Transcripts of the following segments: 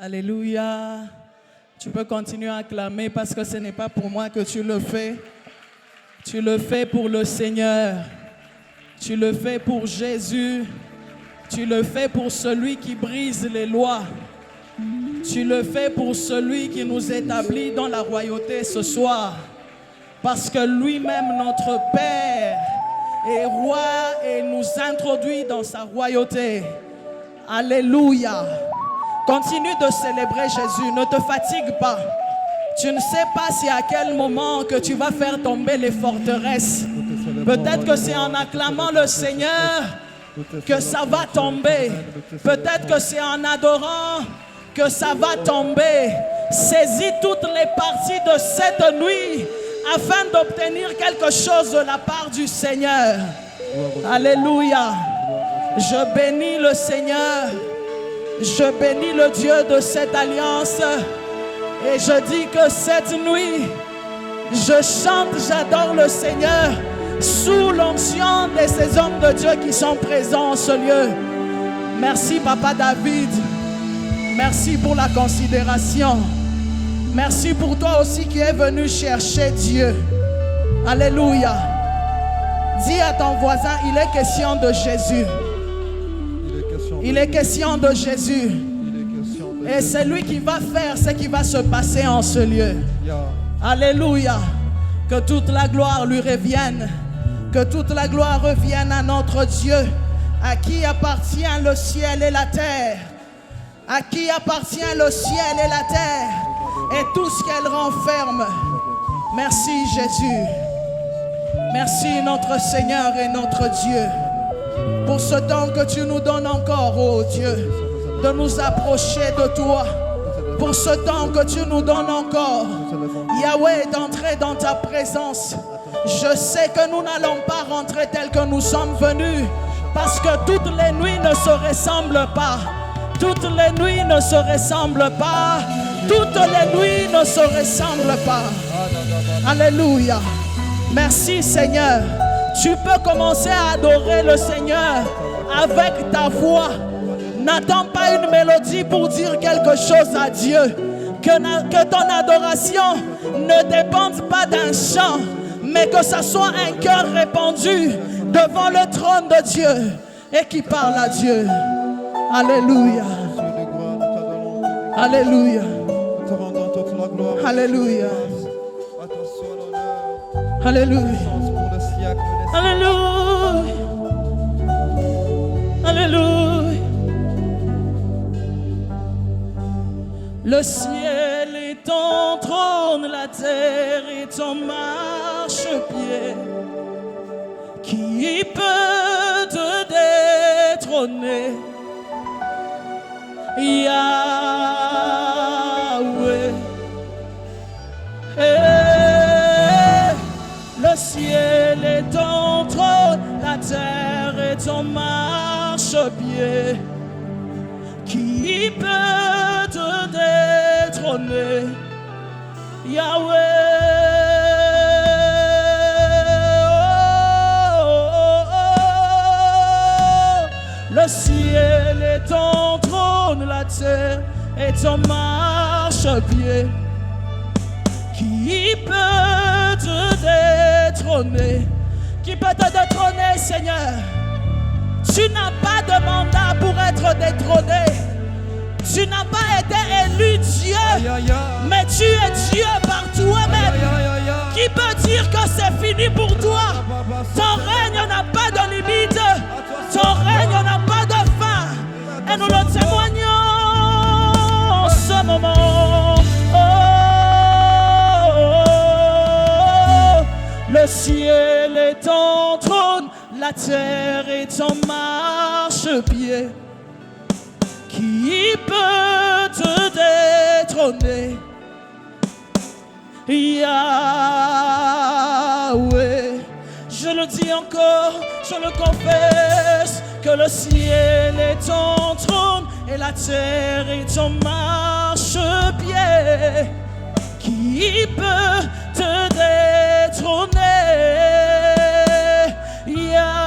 Alléluia. Tu peux continuer à acclamer parce que ce n'est pas pour moi que tu le fais. Tu le fais pour le Seigneur. Tu le fais pour Jésus. Tu le fais pour celui qui brise les lois. Tu le fais pour celui qui nous établit dans la royauté ce soir. Parce que lui-même, notre Père, est roi et nous introduit dans sa royauté. Alléluia. Continue de célébrer Jésus. Ne te fatigue pas. Tu ne sais pas si à quel moment que tu vas faire tomber les forteresses. Peut-être que c'est en acclamant le Seigneur que ça va tomber. Peut-être que c'est en adorant que ça va tomber. Saisis toutes les parties de cette nuit afin d'obtenir quelque chose de la part du Seigneur. Alléluia. Je bénis le Seigneur. Je bénis le Dieu de cette alliance. Et je dis que cette nuit, je chante, j'adore le Seigneur sous l'onction de ces hommes de Dieu qui sont présents en ce lieu. Merci Papa David. Merci pour la considération. Merci pour toi aussi qui es venu chercher Dieu. Alléluia. Dis à ton voisin, il est question de Jésus. Il est question de Jésus. Et c'est lui qui va faire ce qui va se passer en ce lieu. Alléluia. Que toute la gloire lui revienne. Que toute la gloire revienne à notre Dieu, à qui appartient le ciel et la terre. À qui appartient le ciel et la terre et tout ce qu'elle renferme. Merci Jésus. Merci notre Seigneur et notre Dieu pour ce temps que tu nous donnes encore, oh Dieu, de nous approcher de toi. Pour ce temps que tu nous donnes encore, Yahweh, d'entrer dans ta présence. Je sais que nous n'allons pas rentrer tel que nous sommes venus, parce que toutes les nuits ne se ressemblent pas. Toutes les nuits ne se ressemblent pas. Toutes les nuits ne se ressemblent pas. Alléluia. Merci Seigneur. Tu peux commencer à adorer le Seigneur avec ta voix. N'attends pas une mélodie pour dire quelque chose à Dieu. Que ton adoration ne dépende pas d'un chant, mais que ce soit un cœur répandu devant le trône de Dieu et qui parle à Dieu. Alléluia. Alléluia. Alléluia. Alléluia. Alléluia. Alléluia. Le ciel est ton trône, la terre est ton marchepied. Qui peut te détrôner? Yahweh. Le ciel est ton trône, la terre est ton marchepied. Qui peut te détrôner? Yahweh. Le ciel est ton trône, la terre est ton marchepied. Qui peut te détrôner? Qui peut te détrôner, Seigneur? Tu n'as pas de mandat pour être détrôné. Tu n'as pas été élu Dieu, mais tu es Dieu par toi-même. Qui peut dire que c'est fini pour toi? Ton règne n'a pas de limite. Ton règne n'a pas de fin. Et nous le témoignons en ce moment. Le ciel est ton trône, la terre est ton marchepied. Qui peut te détrôner? Yahweh. Je le dis encore, je le confesse, que le ciel est ton trône et la terre est ton marchepied. Qui peut te détrôner? Yahweh.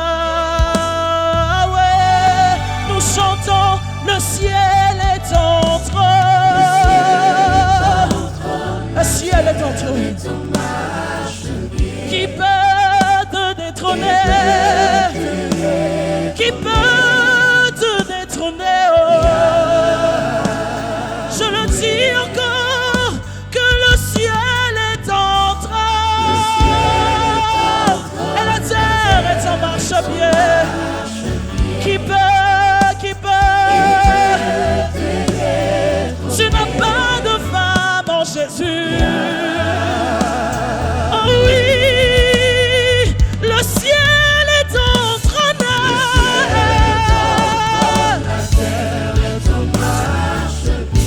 Nous chantons, le ciel est ton trône. Oh oui, le ciel est ton trône.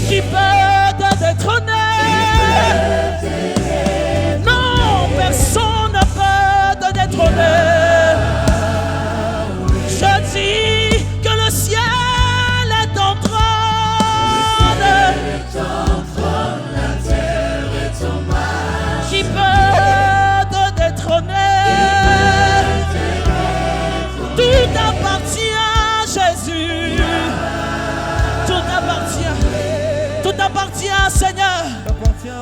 Qui peut te détrôner? Non, personne ne peut te détrôner. Je dis que le ciel est ton trône. Qui peut te détrôner? Tout appartient à Jésus. Tout appartient, Seigneur.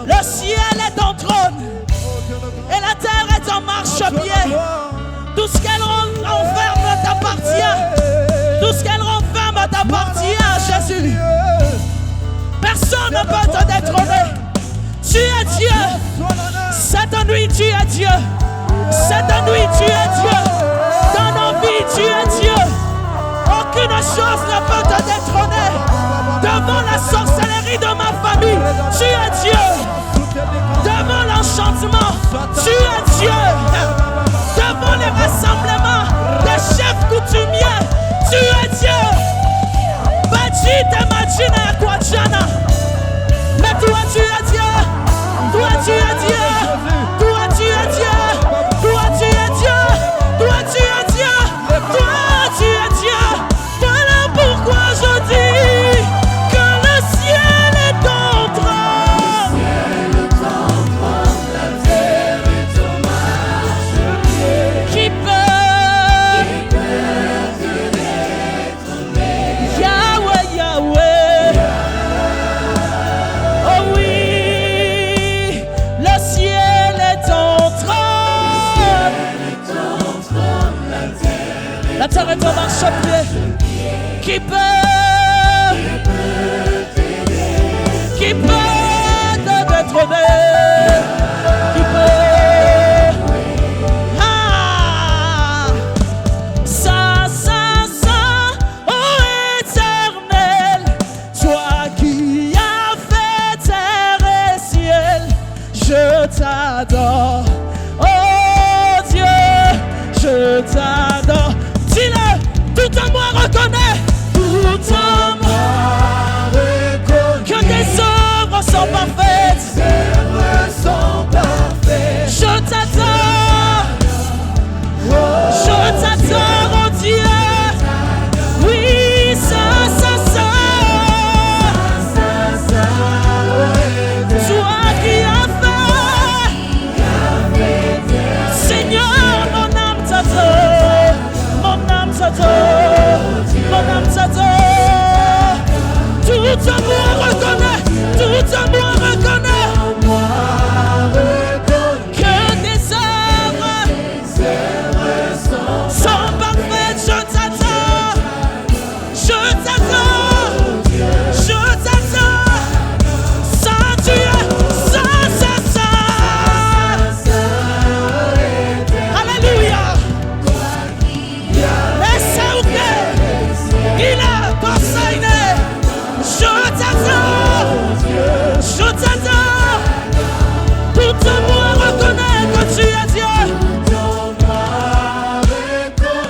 Le ciel est ton trône et la terre est ton marchepied. Tout ce qu'elle renferme t'appartient. Tout ce qu'elle renferme t'appartient, Jésus. Personne ne peut te détrôner. Tu es Dieu. Cette nuit, tu es Dieu. Cette nuit, tu es Dieu. Dans nos vies, tu es Dieu. Aucune chose ne peut te détrôner. Devant la sorcellerie de ma famille, tu es Dieu. Devant l'enchantement, tu es Dieu. Devant les rassemblements des chefs coutumiers, tu es Dieu. Baji t'imagine à quoi Jana. Mais toi tu es Dieu. Toi tu es Dieu. Toi tu es Dieu. Toi tu es Dieu. Toi tu es Dieu. Toi tu es Dieu. Voilà pourquoi je dis que le ciel est ton trône. Qui peut Yahweh, Yahweh. Oh oui, le ciel est ton trône. La terre est ton marchepied. Qui peut te détrôner? Qui peut? Ah, ça, oh éternel, toi qui as fait terre et ciel, je t'adore. Oh Dieu, je t'adore. Dis-le, tout en moi reconnaît. Tout en moi reconnaît que tes œuvres sont parfaites. Je t'adore. Je t'adore, oh Dieu. Oui, ça. Toi qui as fait. Seigneur, mon âme t'adore. Mon âme t'adore. Mon âme t'adore. Tout en moi reconnaît. Tout en moi reconnaît. Que tes œuvres sont parfaites. Je t'adore. Je t'adore. Je t'adore. Ça tu es. Ça. Alléluia. Laissez au cœur. Il a consigné. Je t'adore. Je t'adore. Tout en moi reconnaît que tu es Dieu.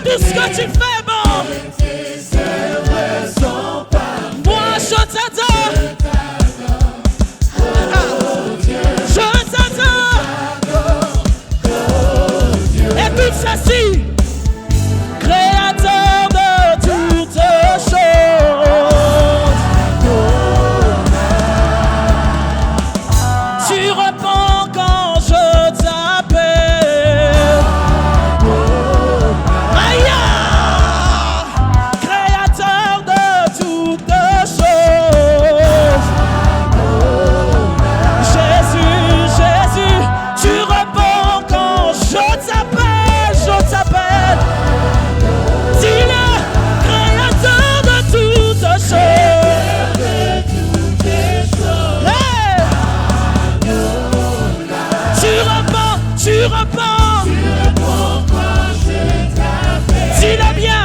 Tout ce que tu fais, bon. Moi, je t'adore. Je t'adore. Écoute ceci. Créateur de toutes choses. Tu réponds quand je t'appelle. Aïe! Créateur de toutes choses. Jésus, tu réponds quand je t'appelle. Dis-le, créateur de toutes choses. Hey! Tu réponds quand je t'appelle. Dis-le bien.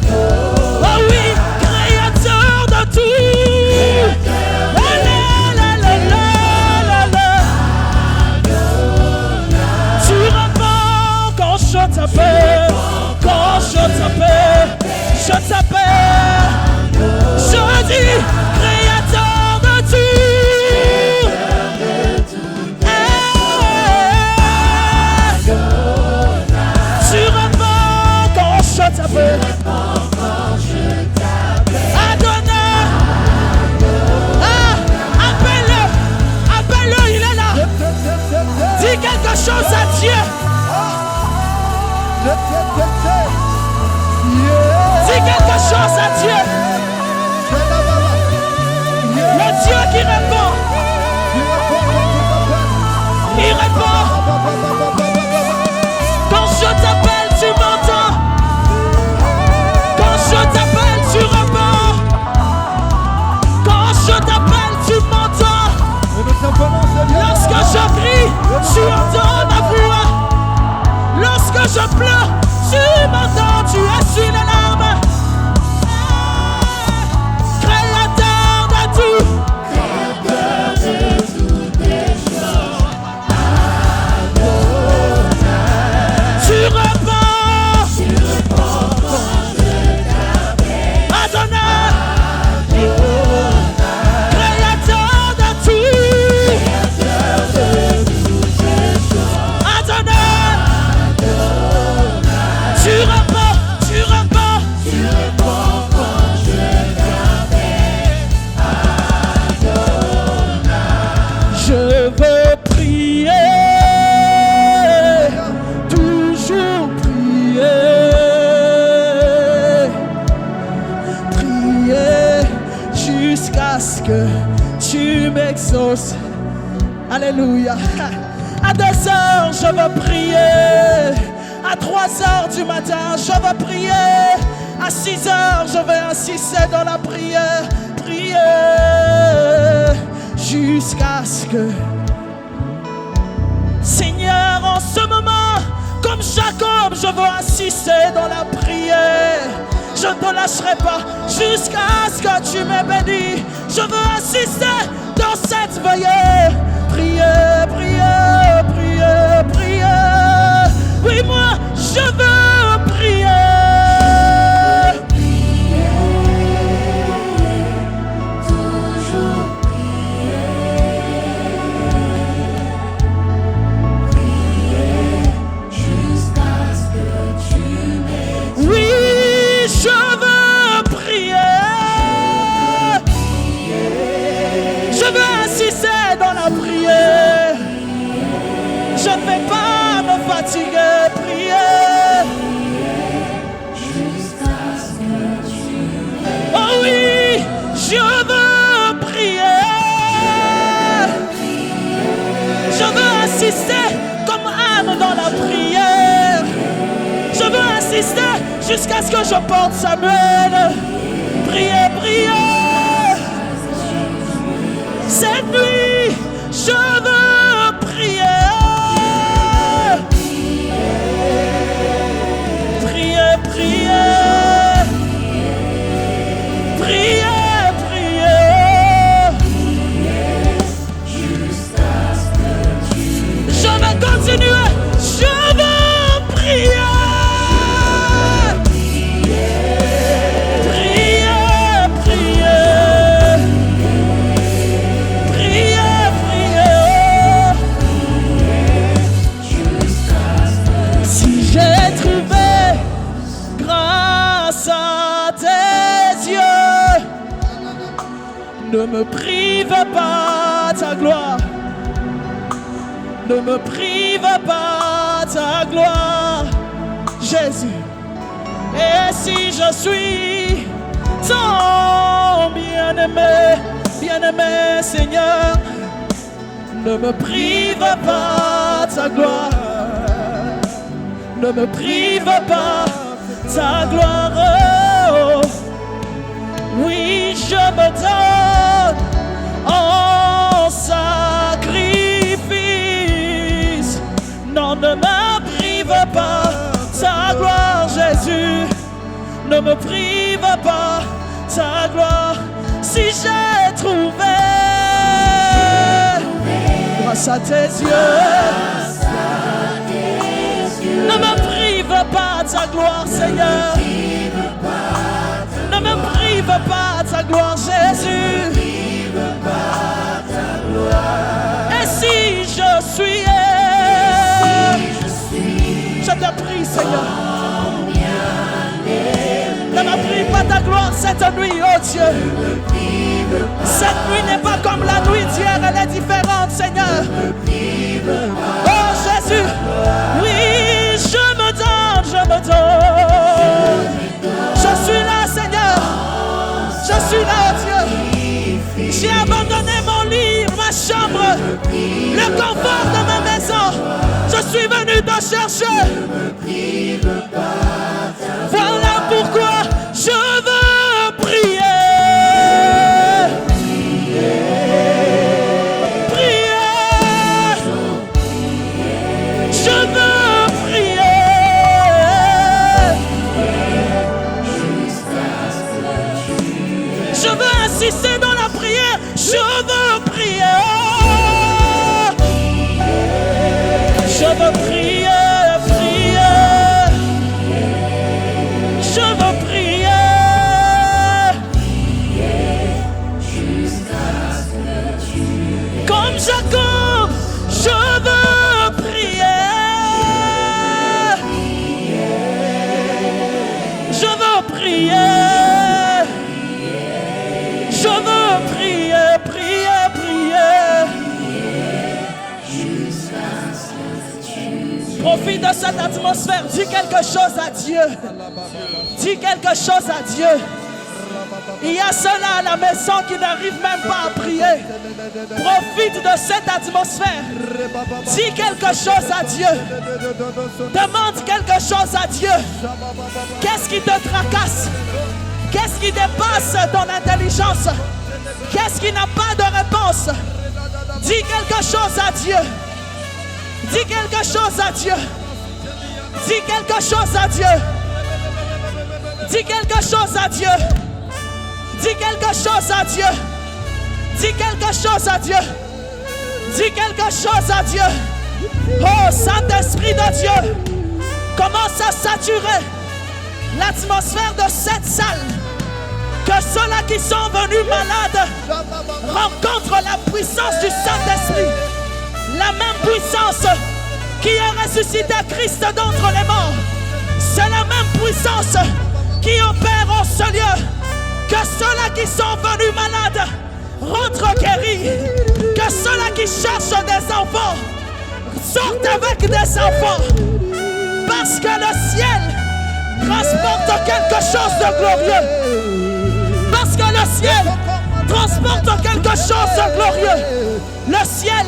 Oh oui, créateur de tout. La la la la la la la. Quand je t'appelle, tu m'entends. Quand je t'appelle, tu réponds. Quand je t'appelle, tu m'entends. Lorsque je crie, tu entends ma voix. Lorsque je pleure, tu m'entends, tu essuies les larmes. Créateur de tout. Créateur de toutes les choses. Tu réponds quand je t'appelle. Adonai. Créateur de tout. Créateur de toutes les choses. Adonai. Tu réponds quand je t'appelle. Adonai. Je veux prier, toujours prier jusqu'à ce que tu m'exauces. Alléluia. À 2 heures, je veux prier. À 3 heures du matin, je veux prier. À 6 heures, je vais insister dans la prière. Prier jusqu'à ce que... Seigneur, en ce moment, comme Jacob, je veux insister dans la prière. Je ne te lâcherai pas jusqu'à ce que tu m'aies béni. Je veux insister dans cette veillée. Prier, prier, prier, prier. Oui, moi, je veux prier. Toujours prier jusqu'à ce que tu m'aides. Oui, je veux prier. Je veux insister dans la prière. Je ne vais pas me fatiguer, prier. Jusqu'à ce que tu m'aides. Oh oui, je veux prier. Je veux insister comme Anne dans la prière. Je veux insister jusqu'à ce que je porte Samuel. Prier, prier. Cette nuit, je veux prier. Prier, prier. Prier, prier. Jusqu'à ce que tu Je vais continuer. Je veux prier. Prier, prier. Prier, prier. Si j'ai trouvé grâce à tes yeux, ne me prive pas ta gloire. Ne me prive pas ta gloire, Jésus. Et si je suis ton bien-aimé Seigneur, ne me prive pas ta gloire. Ne me prive pas ta gloire. Oh, oui, je me donne en sacrifice. Non, ne me prive pas ta gloire, Jésus. Ne me prive pas ta gloire. Si j'ai trouvé grâce à tes yeux, ne me prive pas ta gloire, Seigneur. Ne me prive pas ta gloire, Jésus. Et si je suis, je te prie, Seigneur. Ne me prive pas ta gloire cette nuit, oh Dieu. Cette nuit n'est pas comme la nuit d'hier, elle est différente, Seigneur. Oh Jésus, oui, je me donne, je me donne. Je suis là, Seigneur. Je suis là, oh Dieu. J'ai abandonné mon lit, ma chambre, le confort de ma maison. Je suis venu te chercher. Voilà pourquoi je veux prier. Prier. Je veux prier. Je veux insister dans la prière. Je veux prier. Je veux prier, prier. Je veux prier. Comme Jacob, je veux prier. Je veux prier. Je veux prier, prier, prier. Profite de cette atmosphère. Dis quelque chose à Dieu. Dis quelque chose à Dieu. Il y a ceux-là à la maison qui n'arrivent même pas à prier. Profite de cette atmosphère. Dis quelque chose à Dieu. Demande quelque chose à Dieu. Qu'est-ce qui te tracasse? Qu'est-ce qui dépasse ton intelligence? Qu'est-ce qui n'a pas de réponse? Dis quelque chose à Dieu. Dis quelque chose à Dieu. Dis quelque chose à Dieu. Dis quelque chose à Dieu. Dis quelque chose à Dieu. Dis quelque chose à Dieu. Dis quelque chose à Dieu. Oh, Saint-Esprit de Dieu, commence à saturer l'atmosphère de cette salle. Que ceux-là qui sont venus malades rencontrent la puissance du Saint-Esprit. La même puissance qui a ressuscité Christ d'entre les morts. C'est la même puissance qui opère en ce lieu. Que ceux-là qui sont venus malades rentrent guéris. Que ceux-là qui cherchent des enfants sortent avec des enfants. Parce que le ciel transporte quelque chose de glorieux. Parce que le ciel transporte quelque chose de glorieux. Le ciel,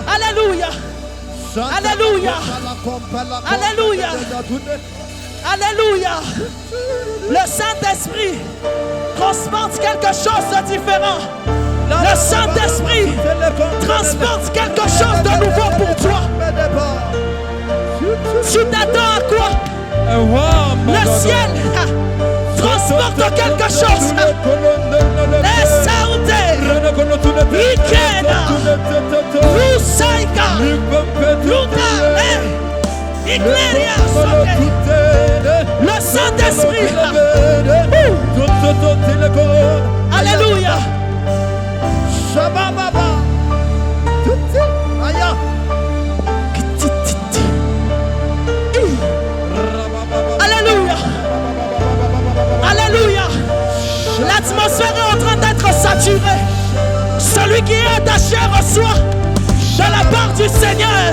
alléluia, alléluia, alléluia, alléluia. Le Saint-Esprit transporte quelque chose de différent. Le Saint-Esprit transporte quelque chose de nouveau pour toi. Tu t'attends à quoi? Le ciel transporte quelque chose. Les saintes, Ikena, Lusaika, Luta, Igleria, le Saint-Esprit. Alléluia. Alléluia. Alléluia. L'atmosphère est en train d'être saturée. Celui qui est attaché reçoit de la part du Seigneur.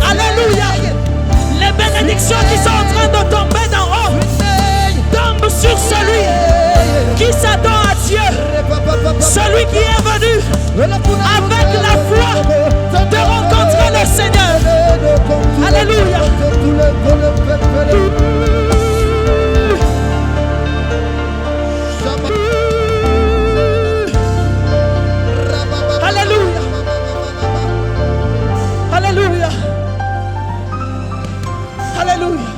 Alléluia. Les bénédictions qui sont en train de tomber d'en haut tombent sur celui qui s'attend à Dieu. Celui qui est venu avec la foi de rencontrer le Seigneur. Alléluia. Alléluia. Alléluia. Alléluia.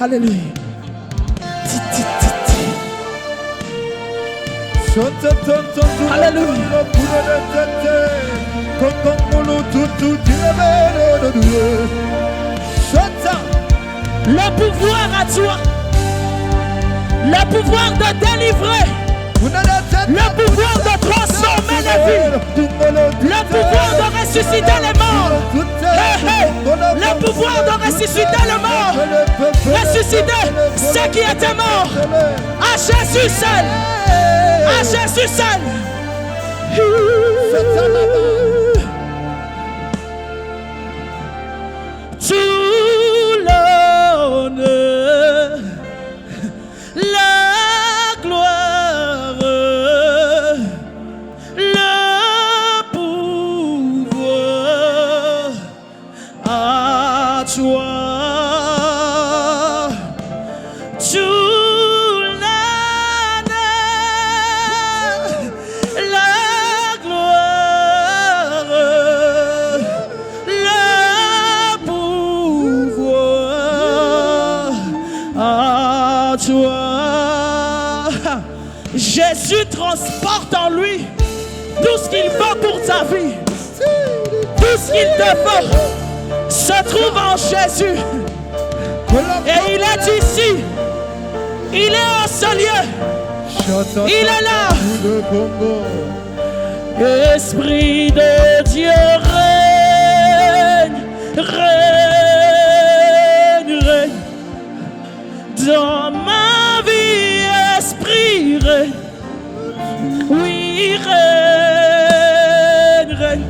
Alléluia. Alléluia. Le pouvoir à toi. Le pouvoir de délivrer. Le pouvoir de transformer les vies. Le pouvoir de ressusciter les morts. Le pouvoir de ressusciter les morts. Ressusciter ceux qui étaient morts. À Jésus seul. À Jésus seul. Tout l'honneur, la gloire, le pouvoir à toi. Tout l'honneur, la gloire, le pouvoir à toi. Jésus transporte en lui tout ce qu'il faut pour ta vie. Tout ce qu'il te faut se trouve en Jésus. Et il est ici. Il est en ce lieu. Il est là. Esprit de Dieu règne, règne, règne. Dans ma vie, esprit règne. Oui, règne, règne.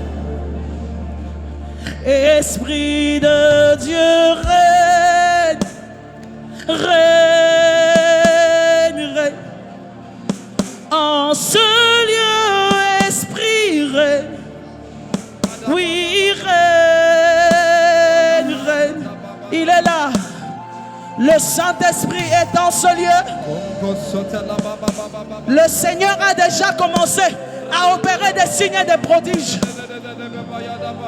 Esprit de Dieu règne, règne, règne. En ce lieu, esprit règne. Oui, règne, règne. Il est là. Le Saint-Esprit est en ce lieu. Le Seigneur a déjà commencé à opérer des signes et des prodiges.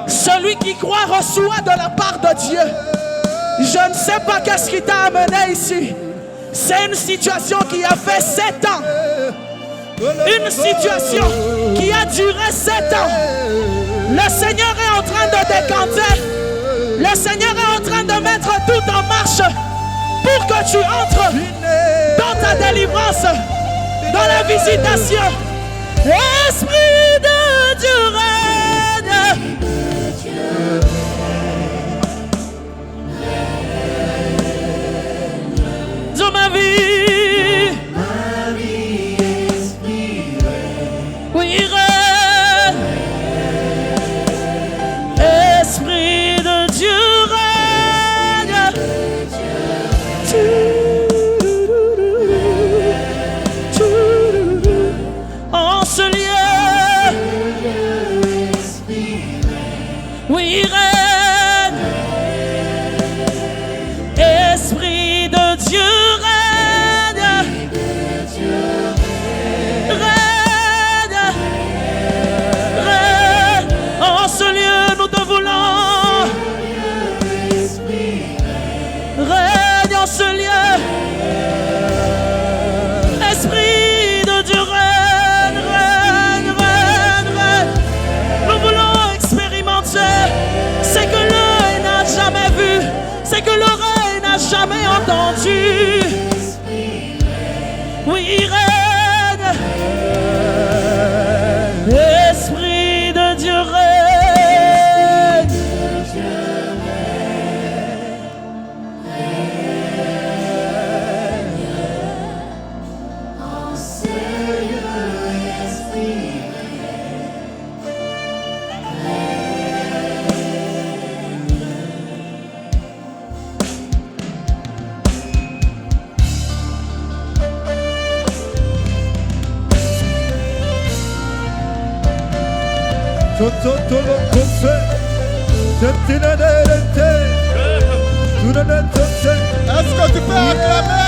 Celui qui croit reçoit de la part de Dieu. Je ne sais pas qu'est-ce qui t'a amené ici. C'est une situation qui a fait 7 ans. Une situation qui a duré 7 ans. Le Seigneur est en train de décanter. Le Seigneur est en train de mettre tout en marche pour que tu entres dans ta délivrance, dans la visitation. Esprit de Dieu règne. Dans ma vie, oui, règne. Esprit de Dieu règne. En ce lieu, oui, règne. Esprit de Dieu règne. Règne. Règne. En ce lieu, nous te voulons. Règne en ce lieu. Esprit de Dieu règne, règne, règne, règne. Nous voulons expérimenter ce que l'œil n'a jamais vu, ce que l'oreille n'a jamais entendu. Oui, règne. Esprit de Dieu règne. Est-ce que tu peux acclamer?